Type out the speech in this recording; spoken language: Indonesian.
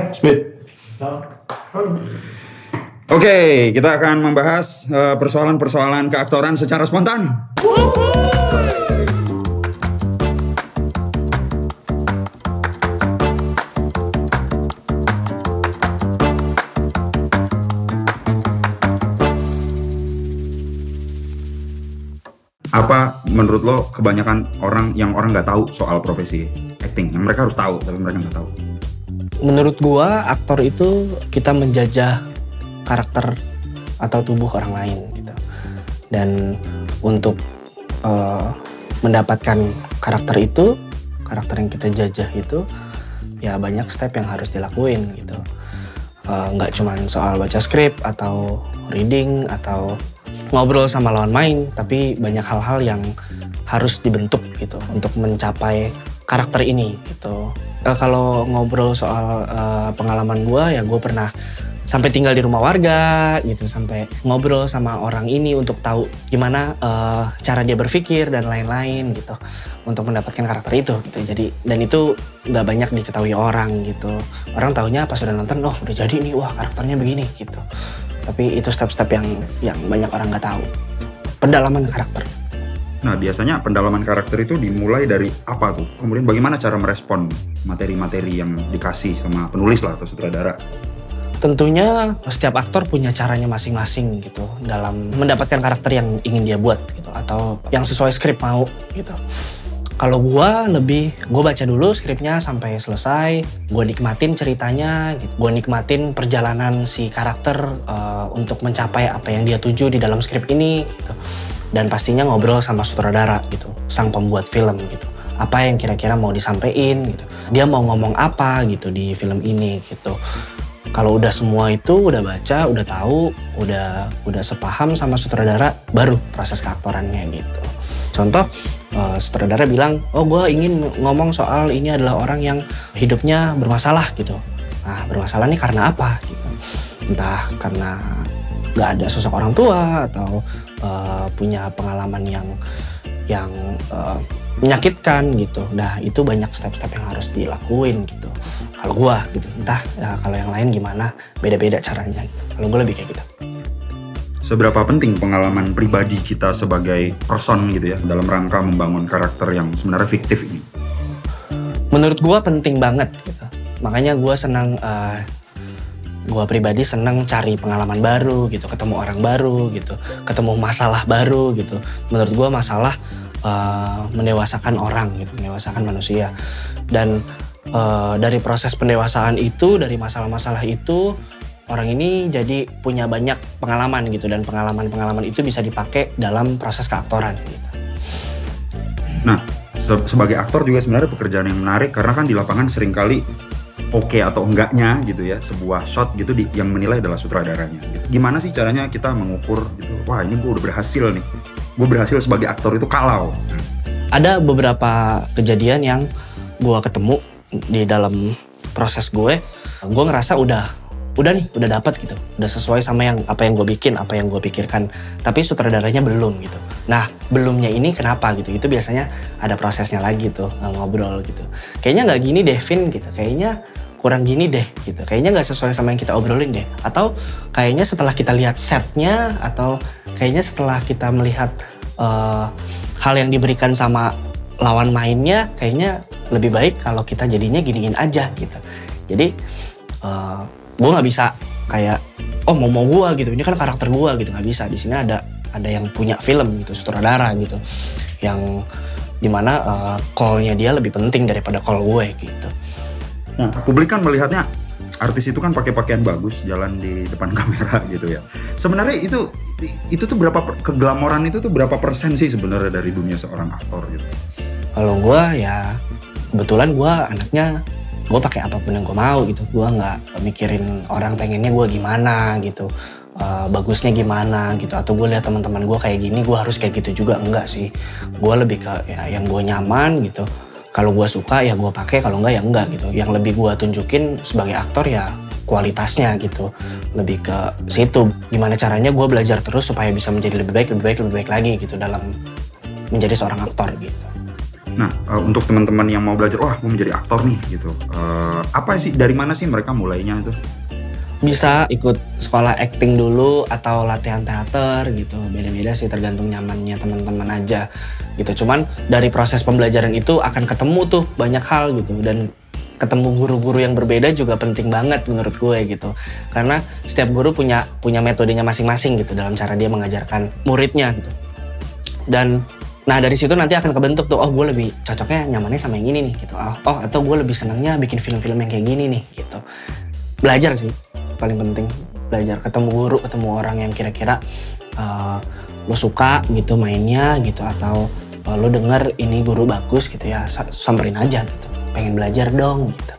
Speed. Oke, kita akan membahas persoalan-persoalan keaktoran secara spontan. Apa menurut lo kebanyakan orang nggak tahu soal profesi acting? Yang mereka harus tahu, tapi mereka nggak tahu. Menurut gua, aktor itu kita menjajah karakter atau tubuh orang lain gitu. Dan untuk mendapatkan karakter yang kita jajah itu, ya banyak step yang harus dilakuin gitu. Nggak cuma soal baca skrip atau reading atau ngobrol sama lawan main, tapi banyak hal-hal yang harus dibentuk gitu untuk mencapai karakter ini gitu. Kalau ngobrol soal pengalaman gue, ya gue pernah sampai tinggal di rumah warga gitu, sampai ngobrol sama orang ini untuk tahu gimana cara dia berpikir dan lain-lain gitu untuk mendapatkan karakter itu gitu. Jadi dan itu nggak banyak diketahui orang gitu. Orang taunya pas udah nonton, oh udah jadi nih, wah karakternya begini gitu. Tapi itu step-step yang banyak orang nggak tahu. Pendalaman karakter. Nah, biasanya pendalaman karakter itu dimulai dari apa tuh? Kemudian bagaimana cara merespon materi-materi yang dikasih sama penulis lah atau sutradara? Tentunya setiap aktor punya caranya masing-masing gitu dalam mendapatkan karakter yang ingin dia buat gitu atau yang sesuai skrip mau gitu. Kalau gue baca dulu skripnya sampai selesai, gue nikmatin ceritanya, gitu. Gue nikmatin perjalanan si karakter untuk mencapai apa yang dia tuju di dalam skrip ini gitu. Dan pastinya ngobrol sama sutradara gitu, sang pembuat film gitu. Apa yang kira-kira mau disampaikan gitu. Dia mau ngomong apa gitu di film ini gitu. Kalau udah semua itu udah baca, udah tahu, udah sepaham sama sutradara, baru proses keaktorannya gitu. Contoh, sutradara bilang, oh gue ingin ngomong soal ini adalah orang yang hidupnya bermasalah gitu. Nah, bermasalah nih karena apa gitu. Entah karena gak ada sosok orang tua atau punya pengalaman yang menyakitkan gitu. Nah, itu banyak step-step yang harus dilakuin gitu. Kalau gue gitu, entah ya, kalau yang lain gimana, beda-beda caranya. Kalau gue lebih kayak gitu. Seberapa penting pengalaman pribadi kita sebagai person gitu ya dalam rangka membangun karakter yang sebenarnya fiktif ini? Menurut gue penting banget gitu. Makanya gue senang, gue pribadi senang cari pengalaman baru gitu, ketemu orang baru gitu, ketemu masalah baru gitu. Menurut gue masalah mendewasakan orang gitu, mendewasakan manusia. Dan dari proses pendewasaan itu, dari masalah-masalah itu, orang ini jadi punya banyak pengalaman gitu, dan pengalaman-pengalaman itu bisa dipakai dalam proses keaktoran gitu. Nah, sebagai aktor juga sebenarnya pekerjaan yang menarik karena kan di lapangan seringkali oke atau enggaknya gitu ya sebuah shot gitu yang menilai adalah sutradaranya gitu. Gimana sih caranya kita mengukur gitu, wah ini gue udah berhasil nih, gue berhasil sebagai aktor itu kalau ada beberapa kejadian yang gue ketemu di dalam proses gue ngerasa udah dapat gitu, udah sesuai sama apa yang gue bikin, apa yang gue pikirkan, tapi sutradaranya belum gitu. Nah, belumnya ini kenapa gitu? Itu biasanya ada prosesnya lagi tuh, ngobrol gitu. Kayaknya nggak gini deh, Vin gitu. Kayaknya kurang gini deh gitu. Kayaknya nggak sesuai sama yang kita obrolin deh. Atau kayaknya setelah kita lihat setnya, atau kayaknya setelah kita melihat hal yang diberikan sama lawan mainnya, kayaknya lebih baik kalau kita jadinya gini-gini aja gitu. Jadi gue nggak bisa kayak oh mau gue gitu, ini kan karakter gue gitu, nggak bisa. Di sini ada yang punya film gitu, sutradara gitu, yang dimana call-nya dia lebih penting daripada call gue gitu. Nah, publik kan melihatnya artis itu kan pakai pakaian bagus, jalan di depan kamera gitu ya. Sebenarnya itu tuh berapa keglamoran itu tuh berapa persen sih sebenarnya dari dunia seorang aktor gitu? Kalau gue ya kebetulan gue anaknya, gue pakai apapun yang gue mau gitu. Gue nggak mikirin orang pengennya gue gimana gitu, bagusnya gimana gitu. Atau gue lihat teman-teman gue kayak gini, gue harus kayak gitu juga, enggak sih. Gue lebih ke ya, yang gue nyaman gitu. Kalau gue suka ya gue pakai, kalau enggak ya enggak gitu. Yang lebih gue tunjukin sebagai aktor ya kualitasnya gitu. Lebih ke situ. Gimana caranya gue belajar terus supaya bisa menjadi lebih baik lagi gitu dalam menjadi seorang aktor gitu. Nah, untuk teman-teman yang mau belajar, wah mau menjadi aktor nih gitu, apa sih, dari mana sih mereka mulainya itu? Bisa ikut sekolah acting dulu atau latihan teater gitu, beda-beda sih tergantung nyamannya teman-teman aja gitu. Cuman dari proses pembelajaran itu akan ketemu tuh banyak hal gitu, dan ketemu guru-guru yang berbeda juga penting banget menurut gue gitu. Karena setiap guru punya metodenya masing-masing gitu dalam cara dia mengajarkan muridnya gitu. Dan nah dari situ nanti akan kebentuk tuh, oh gue lebih cocoknya nyamannya sama yang ini nih gitu. Oh atau gue lebih senangnya bikin film-film yang kayak gini nih gitu. Belajar sih paling penting, belajar, ketemu guru, ketemu orang yang kira-kira lo suka gitu mainnya gitu, atau lo denger ini guru bagus gitu ya, samperin aja gitu, pengen belajar dong gitu.